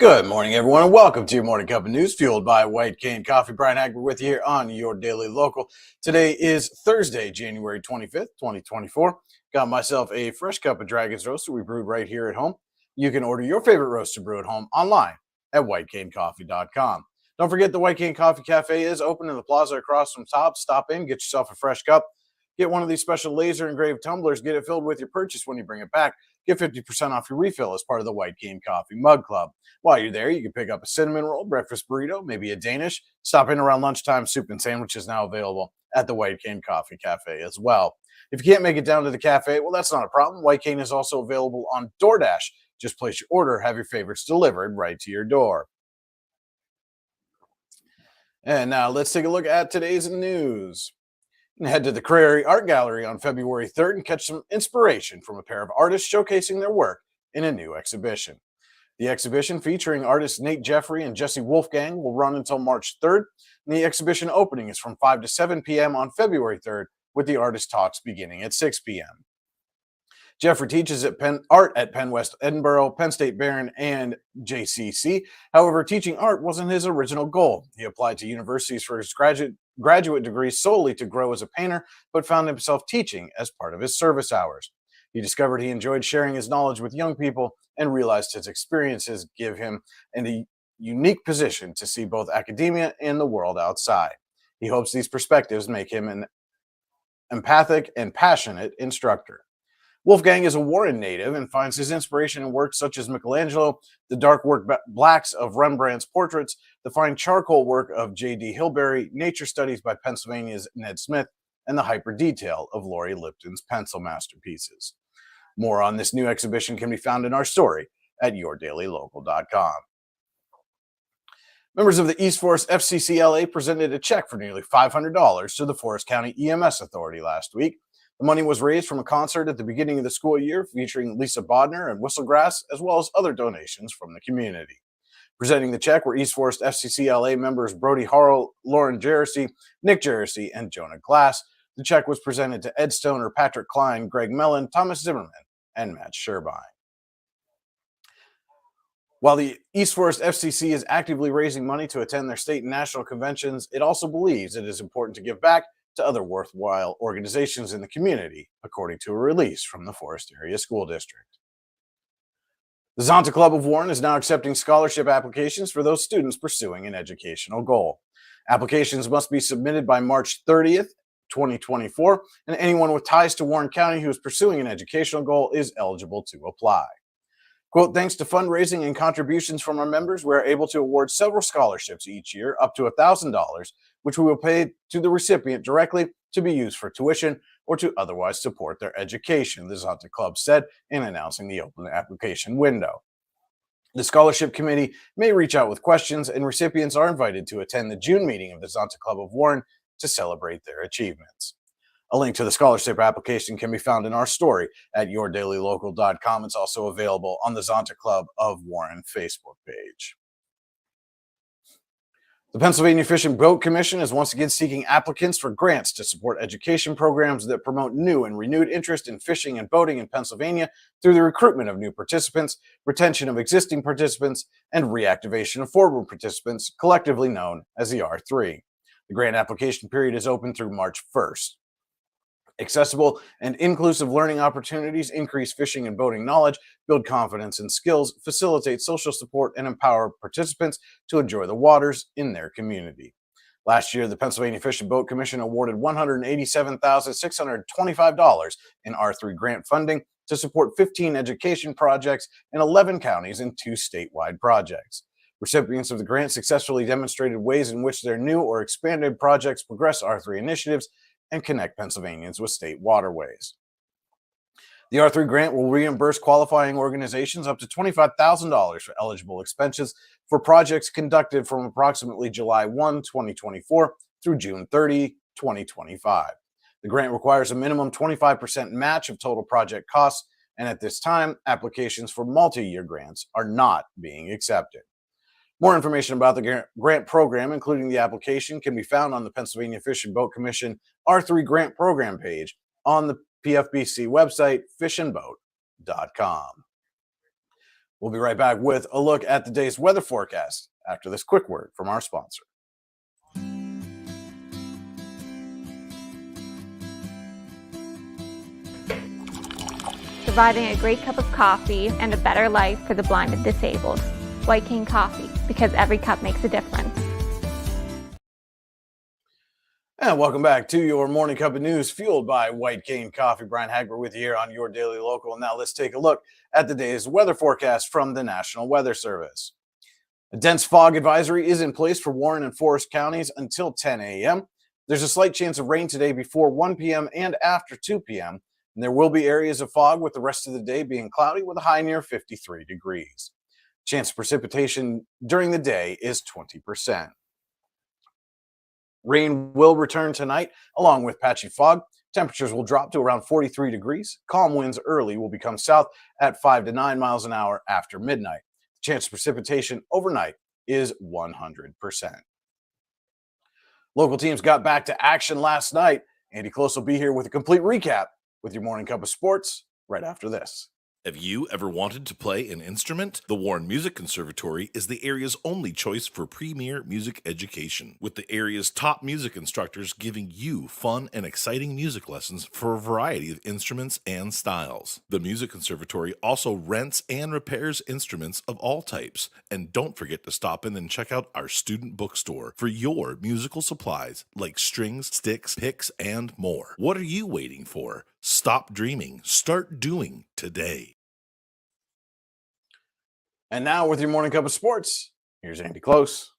Good morning, everyone, and welcome to your morning cup of news fueled by White Cane Coffee. Brian Hagberg with you here on your daily local. Today is Thursday, January 25th, 2024. Got myself a fresh cup of Dragon's Roast we brewed right here at home. You can order your favorite roast to brew at home online at whitecanecoffee.com. Don't forget the White Cane Coffee Cafe is open in the plaza across from Tops. Stop in, get yourself a fresh cup. Get one of these special laser engraved tumblers. Get it filled with your purchase when you bring it back. Get 50% off your refill as part of the White Cane Coffee Mug Club. While you're there, you can pick up a cinnamon roll, breakfast burrito, maybe a Danish. Stop in around lunchtime. Soup and sandwiches now available at the White Cane Coffee Cafe as well. If you can't make it down to the cafe, well, that's not a problem. White Cane is also available on DoorDash. Just place your order, have your favorites delivered right to your door. And now let's take a look at today's news. And head to the Crary Art Gallery on February 3rd and catch some inspiration from a pair of artists showcasing their work in a new exhibition. The exhibition, featuring artists Nate Jeffrey and Jesse Wolfgang, will run until March 3rd. And the exhibition opening is from 5 to 7 p.m. on February 3rd, with the artist talks beginning at 6 p.m. Jeffrey teaches art at Penn West Edinburgh, Penn State Barron, and JCC. However, teaching art wasn't his original goal. He applied to universities for his graduate degree solely to grow as a painter, but found himself teaching as part of his service hours. He discovered he enjoyed sharing his knowledge with young people and realized his experiences give him a unique position to see both academia and the world outside. He hopes these perspectives make him an empathic and passionate instructor. Wolfgang is a Warren native and finds his inspiration in works such as Michelangelo, the dark work blacks of Rembrandt's portraits, the fine charcoal work of J.D. Hilberry, nature studies by Pennsylvania's Ned Smith, and the hyper detail of Laurie Lipton's pencil masterpieces. More on this new exhibition can be found in our story at yourdailylocal.com. Members of the East Forest FCCLA presented a check for nearly $500 to the Forest County EMS Authority last week. The money was raised from a concert at the beginning of the school year featuring Lisa Bodner and Whistlegrass, as well as other donations from the community. Presenting the check were East Forest FCCLA members Brody Harrell, Lauren Jersey, Nick Jersey, and Jonah Glass. The check was presented to Ed Stoner, Patrick Klein, Greg Mellon, Thomas Zimmerman, and Matt Sherbine. While the East Forest FCC is actively raising money to attend their state and national conventions, it also believes it is important to give back to other worthwhile organizations in the community, according to a release from the Forest Area School District. The Zonta Club of Warren is now accepting scholarship applications for those students pursuing an educational goal. Applications must be submitted by March 30th, 2024, and anyone with ties to Warren County who is pursuing an educational goal is eligible to apply. Quote, thanks to fundraising and contributions from our members, we are able to award several scholarships each year, up to $1,000, which we will pay to the recipient directly to be used for tuition or to otherwise support their education, the Zonta Club said in announcing the open application window. The scholarship committee may reach out with questions, and recipients are invited to attend the June meeting of the Zonta Club of Warren to celebrate their achievements. A link to the scholarship application can be found in our story at yourdailylocal.com. It's also available on the Zonta Club of Warren Facebook page. The Pennsylvania Fish and Boat Commission is once again seeking applicants for grants to support education programs that promote new and renewed interest in fishing and boating in Pennsylvania through the recruitment of new participants, retention of existing participants, and reactivation of former participants, collectively known as the R3. The grant application period is open through March 1st. Accessible and inclusive learning opportunities increase fishing and boating knowledge, build confidence and skills, facilitate social support, and empower participants to enjoy the waters in their community. Last year, the Pennsylvania Fish and Boat Commission awarded $187,625 in R3 grant funding to support 15 education projects in 11 counties and 2 statewide projects. Recipients of the grant successfully demonstrated ways in which their new or expanded projects progress R3 initiatives and connect Pennsylvanians with state waterways. The R3 grant will reimburse qualifying organizations up to $25,000 for eligible expenses for projects conducted from approximately July 1, 2024 through June 30, 2025. The grant requires a minimum 25% match of total project costs, and at this time, applications for multi-year grants are not being accepted. More information about the grant program, including the application, can be found on the Pennsylvania Fish and Boat Commission R3 Grant Program page on the PFBC website, fishandboat.com. We'll be right back with a look at the day's weather forecast after this quick word from our sponsor. Providing a great cup of coffee and a better life for the blind and disabled. White Cane Coffee, because every cup makes a difference. And welcome back to your morning cup of news fueled by White Cane Coffee. Brian Hagberg with you here on your Daily Local. And now let's take a look at the day's weather forecast from the National Weather Service. A dense fog advisory is in place for Warren and Forest counties until 10 a.m. There's a slight chance of rain today before 1 p.m. and after 2 p.m. And there will be areas of fog with the rest of the day being cloudy with a high near 53 degrees. Chance of precipitation during the day is 20%. Rain will return tonight along with patchy fog. Temperatures will drop to around 43 degrees. Calm winds early will become south at 5 to 9 miles an hour after midnight. The chance of precipitation overnight is 100%. Local teams got back to action last night. Andy Close will be here with a complete recap with your morning cup of sports right after this. Have you ever wanted to play an instrument? The Warren Music Conservatory is the area's only choice for premier music education, with the area's top music instructors giving you fun and exciting music lessons for a variety of instruments and styles. The Music Conservatory also rents and repairs instruments of all types. And don't forget to stop in and check out our student bookstore for your musical supplies like strings, sticks, picks, and more. What are you waiting for? Stop dreaming. Start doing today. And now with your morning cup of sports, here's Andy Close.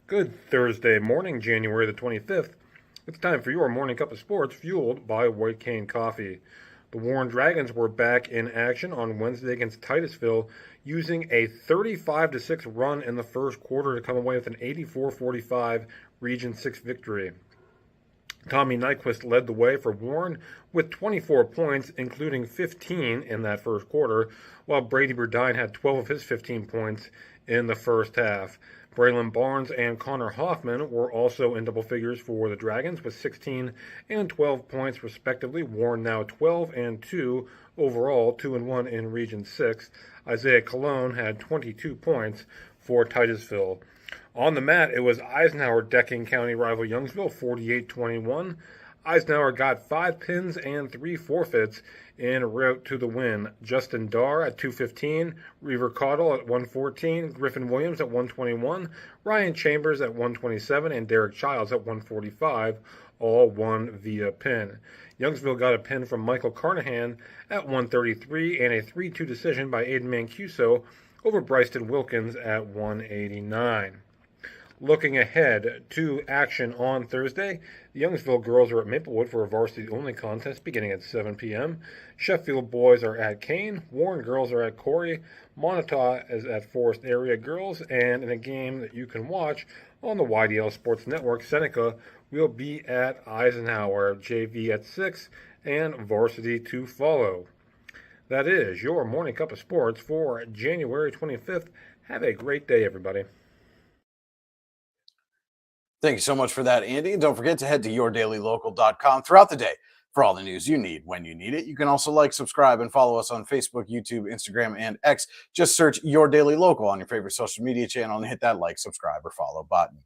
Good Thursday morning, January the 25th. It's time for your morning cup of sports fueled by White Cane Coffee. The Warren Dragons were back in action on Wednesday against Titusville, using a 35-6 run in the first quarter to come away with an 84-45 Region 6 victory. Tommy Nyquist led the way for Warren with 24 points, including 15 in that first quarter, while Brady Burdine had 12 of his 15 points in the first half. Braylon Barnes and Connor Hoffman were also in double figures for the Dragons with 16 and 12 points respectively. Warren now 12-2 overall, 2-1 in Region 6. Isaiah Colon had 22 points for Titusville. On the mat, it was Eisenhower decking county rival Youngsville 48-21. Eisenhower got 5 pins and 3 forfeits en route to the win. Justin Darr at 215, Reaver Caudle at 114, Griffin Williams at 121, Ryan Chambers at 127, and Derek Childs at 145, all won via pin. Youngsville got a pin from Michael Carnahan at 133 and a 3-2 decision by Aiden Mancuso over Bryson Wilkins at 189. Looking ahead to action on Thursday, the Youngsville girls are at Maplewood for a varsity-only contest beginning at 7 p.m. Sheffield boys are at Kane, Warren girls are at Corey, Montauk is at Forest Area Girls, and in a game that you can watch on the YDL Sports Network, Seneca will be at Eisenhower, JV at 6, and varsity to follow. That is your morning cup of sports for January 25th. Have a great day, everybody. Thank you so much for that, Andy. And don't forget to head to yourdailylocal.com throughout the day for all the news you need when you need it. You can also like, subscribe, and follow us on Facebook, YouTube, Instagram, and X. Just search Your Daily Local on your favorite social media channel and hit that like, subscribe, or follow button.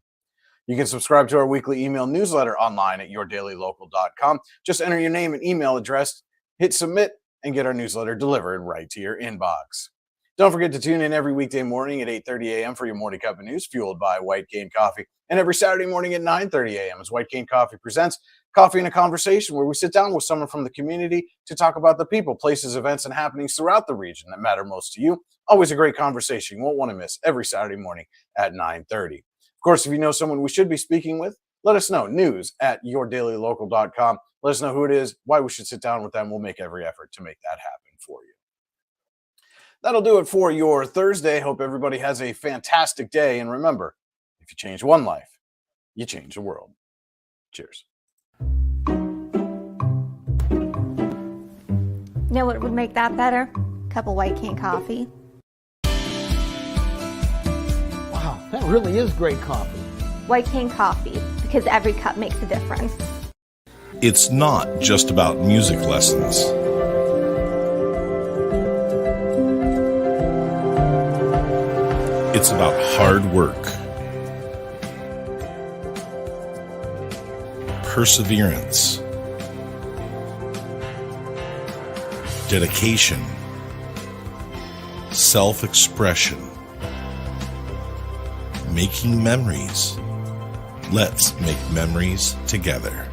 You can subscribe to our weekly email newsletter online at yourdailylocal.com. Just enter your name and email address, hit submit, and get our newsletter delivered right to your inbox. Don't forget to tune in every weekday morning at 8:30 a.m. for your morning cup of news fueled by White Cane Coffee. And every Saturday morning at 9:30 a.m. as White Cane Coffee presents Coffee and a Conversation, where we sit down with someone from the community to talk about the people, places, events, and happenings throughout the region that matter most to you. Always a great conversation you won't want to miss every Saturday morning at 9:30. Of course, if you know someone we should be speaking with, let us know. News at yourdailylocal.com. Let us know who it is, why we should sit down with them. We'll make every effort to make that happen for you. That'll do it for your Thursday. Hope everybody has a fantastic day. And remember, if you change one life, you change the world. Cheers. You know what would make that better? A cup of White Cane Coffee. Wow, that really is great coffee. White Cane Coffee, because every cup makes a difference. It's not just about music lessons. It's about hard work, perseverance, dedication, self-expression, making memories. Let's make memories together.